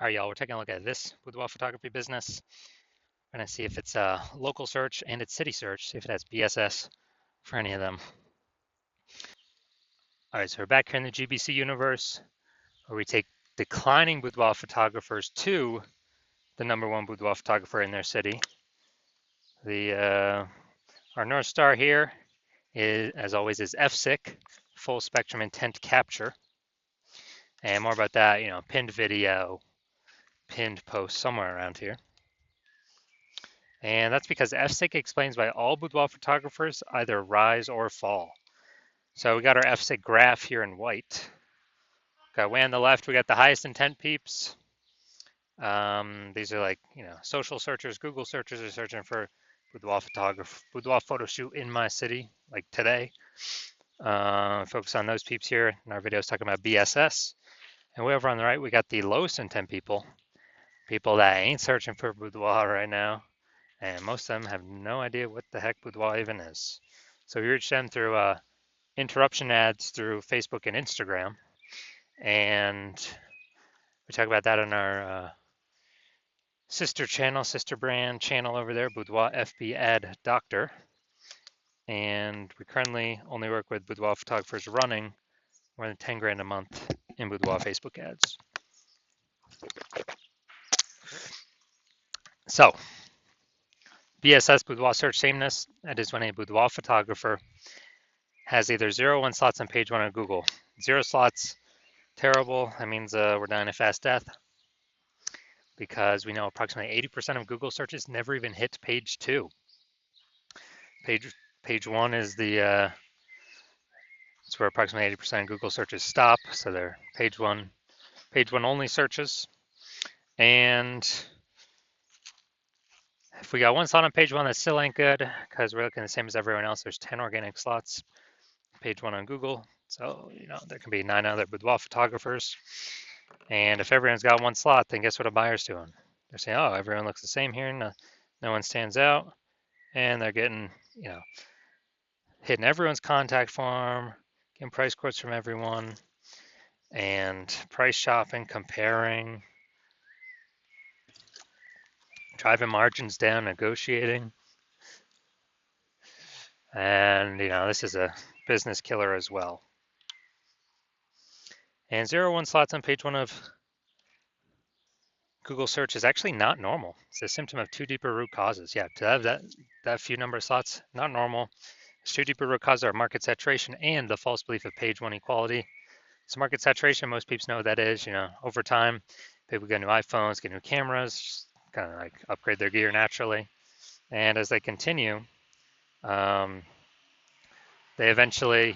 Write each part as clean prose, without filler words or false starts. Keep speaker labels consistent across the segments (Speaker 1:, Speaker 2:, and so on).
Speaker 1: All right, y'all, we're taking a look at this boudoir photography business. We're gonna see if it's a local search and it's city search, see if it has BSS for any of them. All right, so we're back here in the GBC universe where we take declining boudoir photographers to the #1 boudoir photographer in their city. Our North Star here is, as always, is FSIC, full spectrum intent capture. And more about that, pinned video, pinned post somewhere around here. And that's because FSIC explains why all boudoir photographers either rise or fall. So we got our FSIC graph here in white. Got way on the left, we got the highest intent peeps. These are like, social searchers, Google searchers are searching for boudoir photo shoot in my city, like today. Focus on those peeps here in our videos talking about BSS. And way over on the right, we got the lowest intent people that ain't searching for boudoir right now. And most of them have no idea what the heck boudoir even is. So we reach them through interruption ads through Facebook and Instagram. And we talk about that on our sister brand channel over there, Boudoir FB Ad Doctor. And we currently only work with boudoir photographers running more than 10 grand a month in boudoir Facebook ads. So, BSS, boudoir search sameness, that is when a boudoir photographer has either 0 or 1 slots on page 1 of Google. 0 slots, terrible. That means we're dying a fast death because we know approximately 80% of Google searches never even hit page 2. Page 1 is it's where approximately 80% of Google searches stop. So they're page one only searches. And if we got 1 slot on page 1, that still ain't good because we're looking the same as everyone else. There's 10 organic slots, page 1 on Google. So, there can be 9 other boudoir photographers. And if everyone's got 1 slot, then guess what a buyer's doing? They're saying, oh, everyone looks the same here. No one stands out. And they're getting, hitting everyone's contact form, getting price quotes from everyone, and price shopping, comparing, driving margins down, negotiating. And, this is a business killer as well. And 0 1 slots on page 1 of Google search is actually not normal. It's a symptom of 2 deeper root causes. Yeah, to have that few number of slots, not normal. It's 2 deeper root causes are market saturation and the false belief of page 1 equality. So market saturation, most people know what that is. Over time, people get new iPhones, get new cameras, kind of like upgrade their gear naturally. And as they continue, they eventually,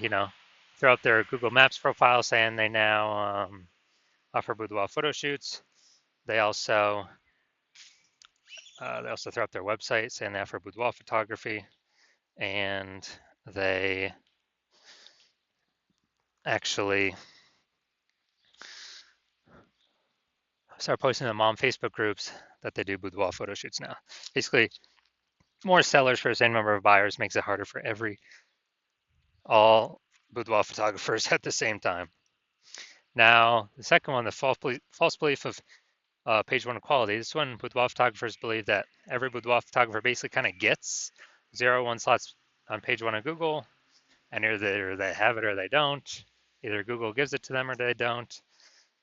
Speaker 1: throw out their Google Maps profile saying they now offer boudoir photo shoots. They also throw up their website saying they offer boudoir photography, and they actually start posting in mom Facebook groups that they do boudoir photo shoots now. Basically, more sellers for the same number of buyers makes it harder for all boudoir photographers at the same time. Now, the second one, the false belief of page 1 equality. This one, boudoir photographers believe that every boudoir photographer basically kind of gets 0 1 slots on page 1 of Google, and either they have it or they don't. Either Google gives it to them or they don't.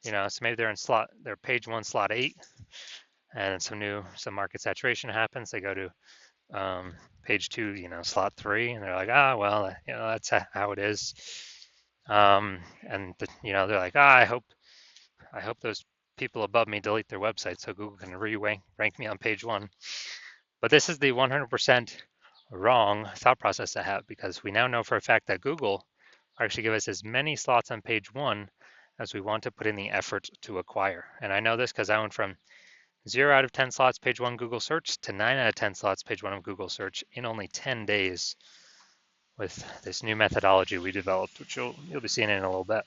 Speaker 1: So maybe they're they're page 1 slot 8, and some market saturation happens. They go to page 2, slot 3, and they're like, well, that's how it is. And they're like, I hope those people above me delete their website so Google can rank me on page 1. But this is the 100% wrong thought process to have, because we now know for a fact that Google actually give us as many slots on page 1 as we want to put in the effort to acquire. And I know this because I went from 0 out of 10 slots page 1 Google search to 9 out of 10 slots page 1 of Google search in only 10 days with this new methodology we developed, which you'll be seeing in a little bit.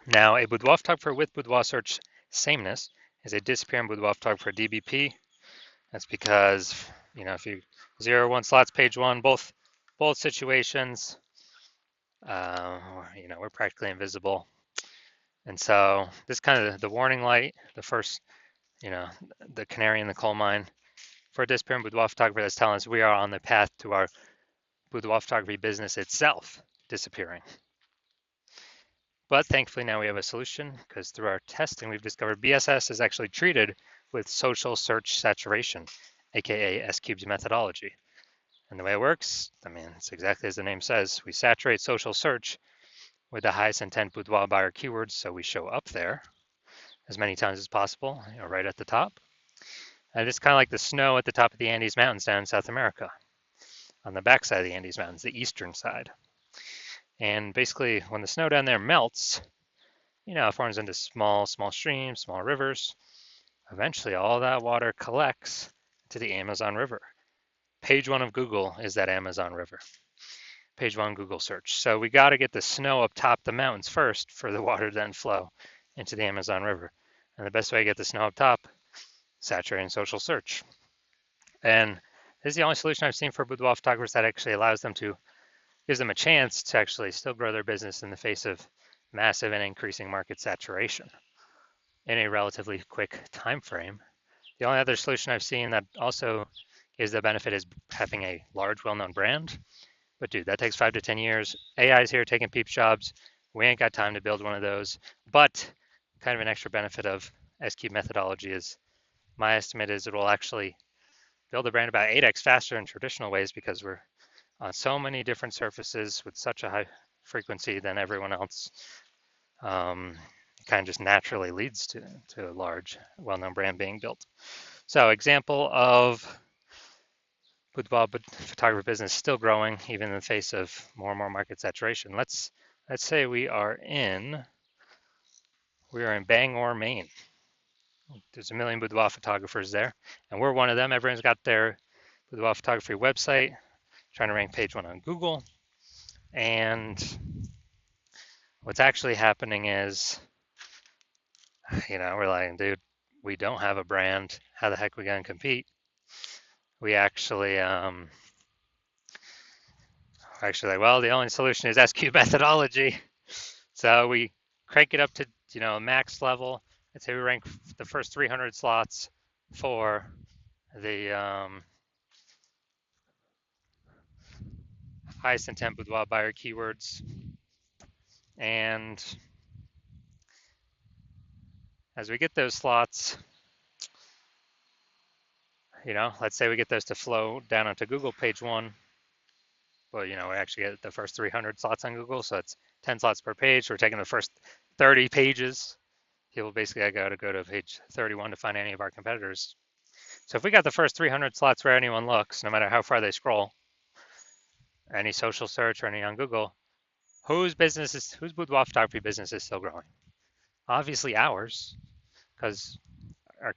Speaker 1: Now, a boudoir photographer with boudoir search sameness is a disappearing boudoir photographer DBP. That's because, if you 0 1 slots page 1, both situations, we're practically invisible. And so this kind of the warning light, the first, the canary in the coal mine for a disappearing boudoir photographer that's telling us we are on the path to our boudoir photography business itself disappearing. But thankfully now we have a solution because through our testing we've discovered BSS is actually treated with social search saturation, aka S-Cube's methodology. And the way it works, it's exactly as the name says. We saturate social search with the highest intent boudoir buyer keywords, so we show up there as many times as possible, right at the top. And it's kind of like the snow at the top of the Andes Mountains down in South America, on the backside of the Andes Mountains, the eastern side. And basically, when the snow down there melts, it forms into small streams, small rivers. Eventually, all that water collects to the Amazon River. Page 1 of Google is that Amazon River. Page 1 Google search. So we got to get the snow up top the mountains first for the water to then flow into the Amazon River. And the best way to get the snow up top, saturating social search. And this is the only solution I've seen for boudoir photographers that actually gives them a chance to actually still grow their business in the face of massive and increasing market saturation in a relatively quick time frame. The only other solution I've seen that also gives the benefit is having a large, well-known brand. But dude, that takes 5 to 10 years. AI is here taking peep jobs. We ain't got time to build one of those. But kind of an extra benefit of S-Cube methodology is my estimate is it will actually build a brand about 8x faster in traditional ways because we're on so many different surfaces with such a high frequency than everyone else. It kind of just naturally leads to a large, well-known brand being built. So example of boudoir photography business still growing even in the face of more and more market saturation. Let's say we are in Bangor, Maine. There's a million boudoir photographers there, and we're one of them. Everyone's got their boudoir photography website, trying to rank page 1 on Google. And what's actually happening is, we're like, dude, we don't have a brand. How the heck are we going to compete? We actually, the only solution is S-Cube methodology. So we crank it up to, max level. Let's say we rank the first 300 slots for the highest intent boudoir buyer keywords. And as we get those slots, let's say we get those to flow down onto Google page 1. Well, we actually get the first 300 slots on Google, so it's 10 slots per page. We're taking the first 30 pages. People basically got to go to page 31 to find any of our competitors. So if we got the first 300 slots where anyone looks, no matter how far they scroll, any social search or any on Google, whose boudoir photography business is still growing? Obviously ours, because our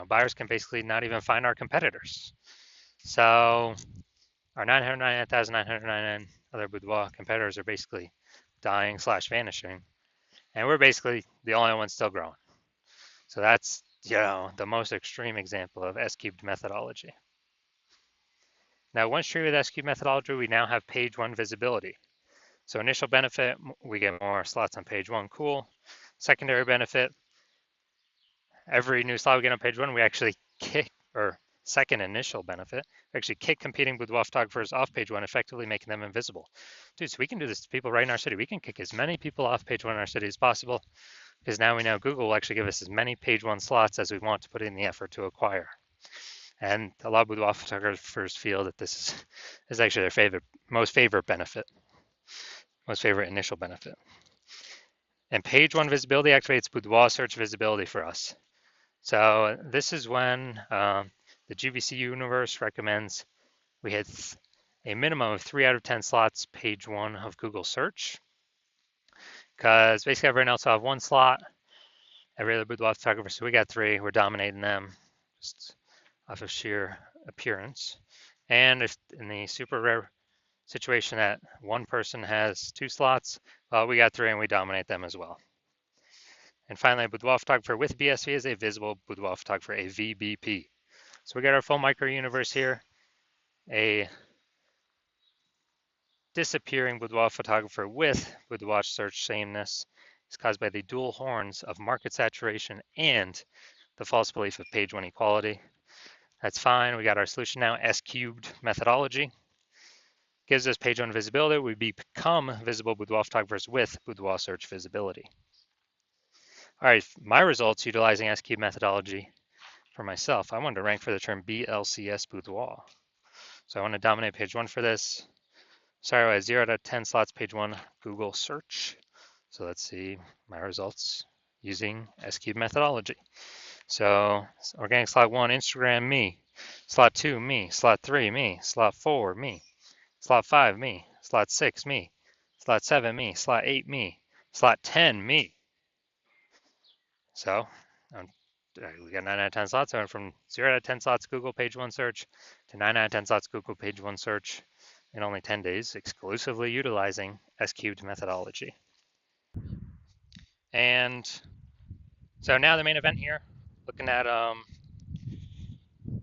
Speaker 1: buyers can basically not even find our competitors. So our 999,999 other boudoir competitors are basically dying / vanishing, and we're basically the only ones still growing. So that's the most extreme example of S-Cubed methodology. Now, once treated with S-Cube methodology, we now have page 1 visibility. So initial benefit, we get more slots on page 1, cool. Secondary benefit, every new slot we get on page 1, we actually kick, or second initial benefit, we actually kick competing boudoir photographers off page 1, effectively making them invisible. Dude, so we can do this to people right in our city. We can kick as many people off page 1 in our city as possible, because now we know Google will actually give us as many page 1 slots as we want to put in the effort to acquire. And a lot of boudoir photographers feel that this is actually their most favorite initial benefit. And page 1 visibility activates boudoir search visibility for us. So this is when the GVC universe recommends we hit a minimum of 3 out of 10 slots page 1 of Google search, because basically everyone else will have 1 slot, every other boudoir photographer, so we got 3, we're dominating them just off of sheer appearance. And if in the super rare situation that one person has 2 slots, well, we got 3 and we dominate them as well. And finally, a boudoir photographer with BSV is a visible boudoir photographer, a VBP. So we got our full micro universe here, a disappearing boudoir photographer with boudoir search sameness, is caused by the dual horns of market saturation and the false belief of page one equality. That's fine. We got our solution now. S cubed methodology gives us page one visibility. We become visible boudoir photographers with boudoir search visibility. All right, my results utilizing S cubed methodology for myself. I wanted to rank for the term BLCS boudoir. So I want to dominate page one for this. Sorry, I had 0 out of 10 slots, page one, Google search. So let's see my results using S cubed methodology. So organic slot one, Instagram, me. Slot two, me. Slot three, me. Slot four, me. Slot five, me. Slot six, me. Slot seven, me. Slot eight, me. Slot 10, me. So we got 9 out of 10 slots. So I went from 0 out of 10 slots Google page one search to 9 out of 10 slots Google page one search in only 10 days, exclusively utilizing S cubed methodology. And so now the main event here, looking at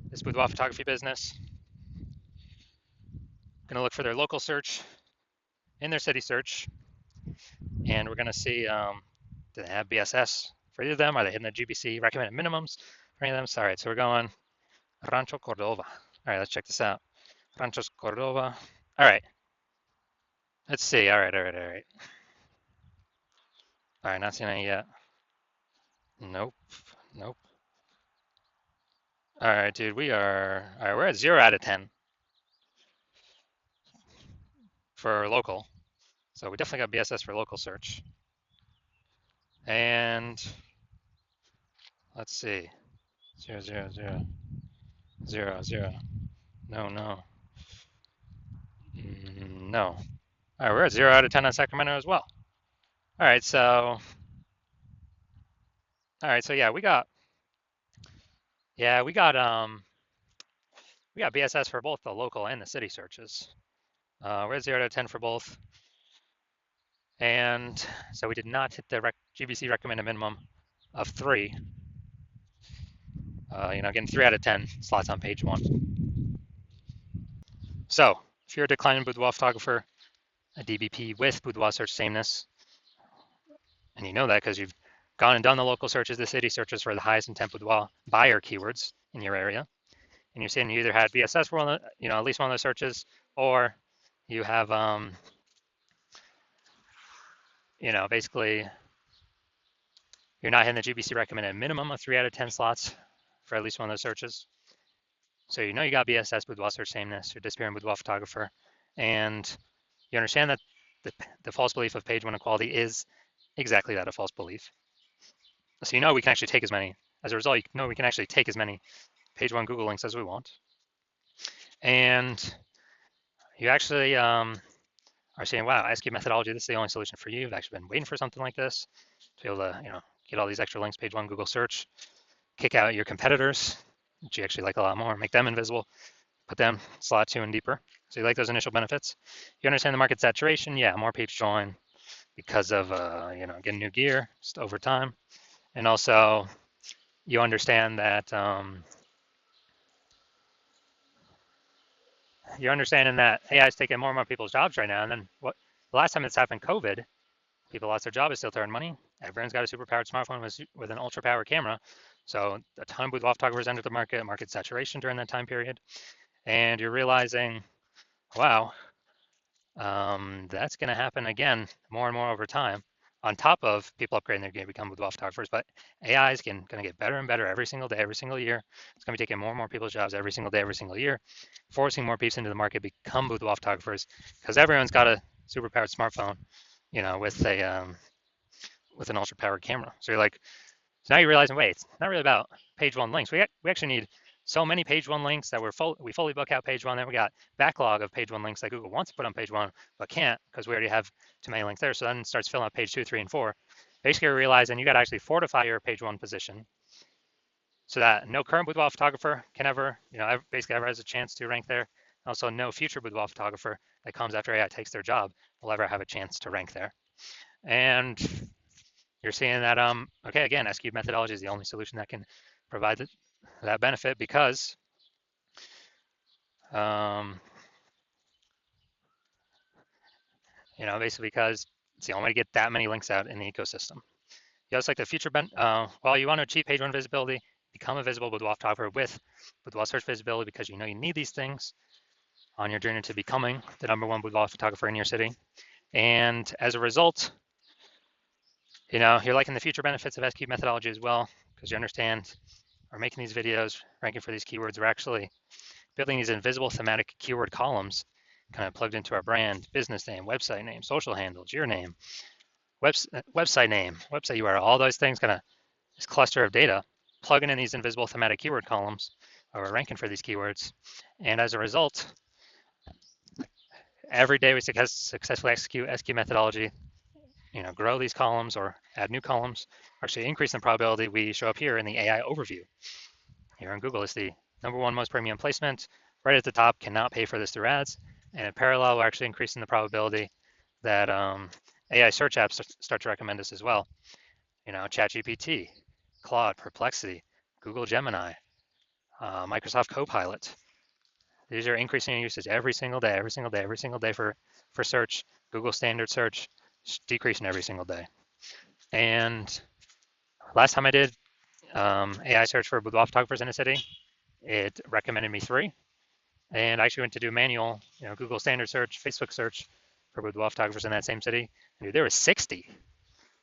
Speaker 1: this boudoir photography business. Gonna look for their local search in their city search, and we're gonna see do they have BSS for either of them? Are they hitting the GBC recommended minimums for any of them? All right, so we're going Rancho Cordova. All right, let's check this out. Rancho Cordova. All right, let's see. All right. All right, not seeing any yet. Nope. All right, dude, all right, we're at 0 out of 10 for local. So we definitely got BSS for local search. And let's see. 0, 0, 0, 0, 0. No. No. All right, we're at 0 out of 10 on Sacramento as well. All right, so yeah, we got BSS for both the local and the city searches. We're at 0 out of 10 for both. And so we did not hit the GBC recommended minimum of 3. Getting 3 out of 10 slots on page one. So if you're a declining boudoir photographer, a DBP with boudoir search sameness, and you know that because you've gone and done the local searches, the city searches for the highest intent boudoir buyer keywords in your area, and you're saying you either had BSS for at least one of those searches, or you have basically you're not hitting the GBC recommended minimum of 3 out of 10 slots for at least one of those searches. So you got BSS boudoir search sameness, you're disappearing boudoir photographer, and you understand that the false belief of page one equality is exactly that, a false belief. So we can actually take as many, as a result, we can actually take as many page one Google links as we want. And you actually are saying, wow, S cubed methodology, this is the only solution for you. You've actually been waiting for something like this to be able to, get all these extra links, page one Google search, kick out your competitors, which you actually like a lot more, make them invisible, put them slot two and deeper. So you like those initial benefits. You understand the market saturation. Yeah, more people join because of, getting new gear just over time. And also you understand that, you're understanding that AI is taking more and more people's jobs right now. And then the last time it's happened, COVID, people lost their job, is still to earn money. Everyone's got a super powered smartphone with an ultra powered camera. So a ton of boudoir photographers entered the market saturation during that time period. And you're realizing, wow, that's going to happen again more and more over time. On top of people upgrading their game to become boudoir photographers, but AI is going to get better and better every single day, every single year. It's going to be taking more and more people's jobs every single day, every single year, forcing more people into the market to become boudoir photographers because everyone's got a super powered smartphone, with an ultra powered camera. So now you're realizing, wait, it's not really about page one links. We actually need so many page one links that we fully book out page one. Then we got backlog of page one links that Google wants to put on page one, but can't because we already have too many links there. So then it starts filling up page 2, 3, and 4. Basically, you're realizing you got to actually fortify your page one position so that no current boudoir photographer can ever, basically ever has a chance to rank there. Also, no future boudoir photographer that comes after AI takes their job will ever have a chance to rank there. And you're seeing that, okay, again, S cubed methodology is the only solution that can provide that benefit because basically because It's the only way to get that many links out in the ecosystem. You also like the feature well, you want to achieve page one visibility, become a visible Boudoir photographer with Boudoir search visibility because you know you need these things on your journey to becoming the #1 boudoir photographer in your city. And as a result, you know, you're liking the future benefits of SQ methodology as well, because you understand we're making these videos, ranking for these keywords. We're actually building these invisible thematic keyword columns kind of plugged into our brand, business name, social handles, your name, website name, website URL, all those things, kind of this cluster of data, plugging in these invisible thematic keyword columns, or we're ranking for these keywords. And as a result, every day we successfully execute SQ methodology, you know, grow these columns or add new columns, actually increase the probability we show up here in the AI overview. Here on Google, it's the #1 most premium placement. Right at the top, cannot pay for this through ads. And in parallel, we're actually increasing the probability that AI search apps start to recommend us as well. You know, ChatGPT, Claude, Perplexity, Google Gemini, Microsoft Copilot. These are increasing in usage every single day, every single day, every single day for search. Google standard search decreasing every single day. And last time I did AI search for boudoir photographers in a city, it recommended me 3. And I actually went to do manual, you know, Google standard search, Facebook search for boudoir photographers in that same city. And dude, there was 60.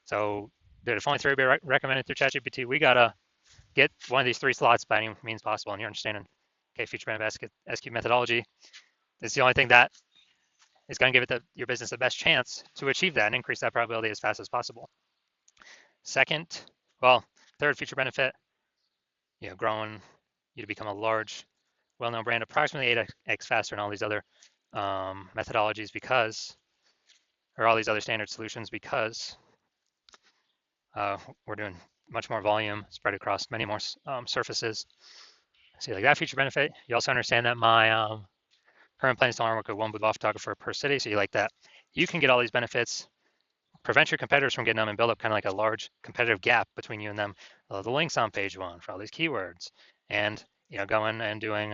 Speaker 1: So, dude, if only 3 would be recommended through ChatGPT, we gotta get one of these 3 slots by any means possible. And you're understanding, okay, feature benefit SQ methodology is the only thing that is going to give your business the best chance to achieve that and increase that probability as fast as possible. Second, well, third feature benefit, you know, growing you to become a large, well-known brand, approximately 8x faster than all these other methodologies because, or all these other standard solutions because we're doing much more volume spread across many more surfaces. So you like that feature benefit. You also understand that my current plans to only work with 1 boudoir photographer per city. So you like that. You can get all these benefits, prevent your competitors from getting them, and build up kind of like a large competitive gap between you and them. The links on page 1 for all these keywords, and you know, going and doing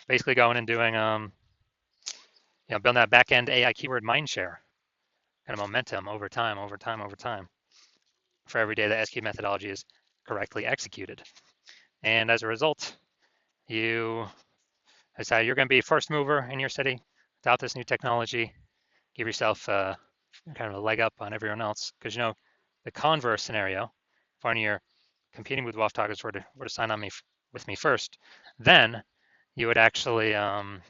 Speaker 1: basically going and doing you know, building that back end AI keyword mindshare kind of momentum over time, for every day the SQ methodology is correctly executed. And as a result, you decide you're going to be first mover in your city without this new technology. Give yourself kind of a leg up on everyone else, because you know the converse scenario, if one of your competing with WAF targets were to sign on with me first, then you would actually well,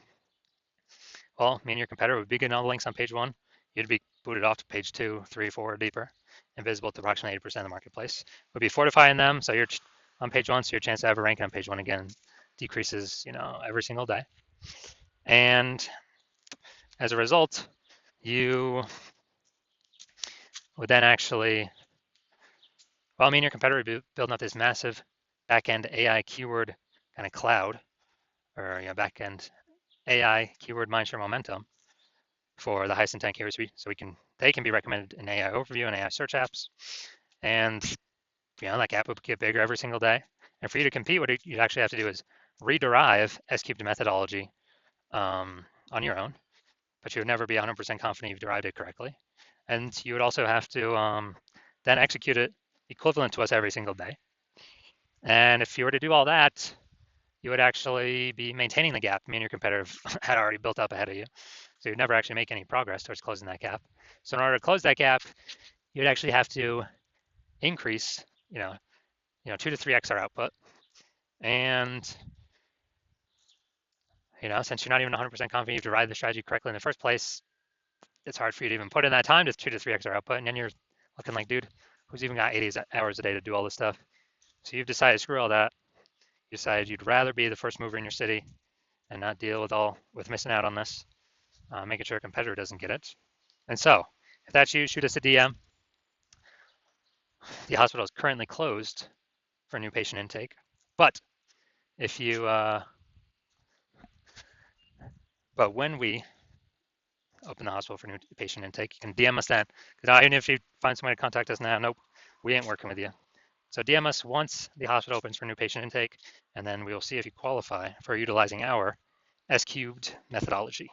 Speaker 1: me and your competitor would be getting all the links on page 1. You'd be booted off to page 2, 3, 4, or deeper, invisible to approximately 80% of the marketplace. Would be fortifying them, so you're on page 1, so your chance to ever rank on page 1 again decreases, you know, every single day. And as a result, you would then actually, well, me and your competitor would be building up this massive back-end AI keyword kind of cloud, or you know, back-end AI keyword mindshare momentum for the highest intent keywords, so they can be recommended in AI overview and AI search apps. And you know, that gap would get bigger every single day. And for you to compete, what you actually have to do is rederive S-cubed methodology on your own, but you would never be 100% confident you've derived it correctly. And you would also have to then execute it equivalent to us every single day. And if you were to do all that, you would actually be maintaining the gap me and your competitor had already built up ahead of you. So you'd never actually make any progress towards closing that gap. So in order to close that gap, you'd actually have to increase, you know, 2 to 3x our output. And, you know, since you're not even 100% confident you've derived the strategy correctly in the first place, it's hard for you to even put in that time to 2 to 3x our output. And then you're looking like, dude, who's even got 80 hours a day to do all this stuff? So you've decided, screw all that. You decided you'd rather be the first mover in your city and not deal with missing out on this, making sure a competitor doesn't get it. And so, if that's you, shoot us a DM. The hospital is currently closed for new patient intake, but if you, but when we open the hospital for new patient intake, you can DM us then. Because even if you find somebody to contact us now, nope, we ain't working with you. So DM us once the hospital opens for new patient intake, and then we will see if you qualify for utilizing our S-cubed methodology.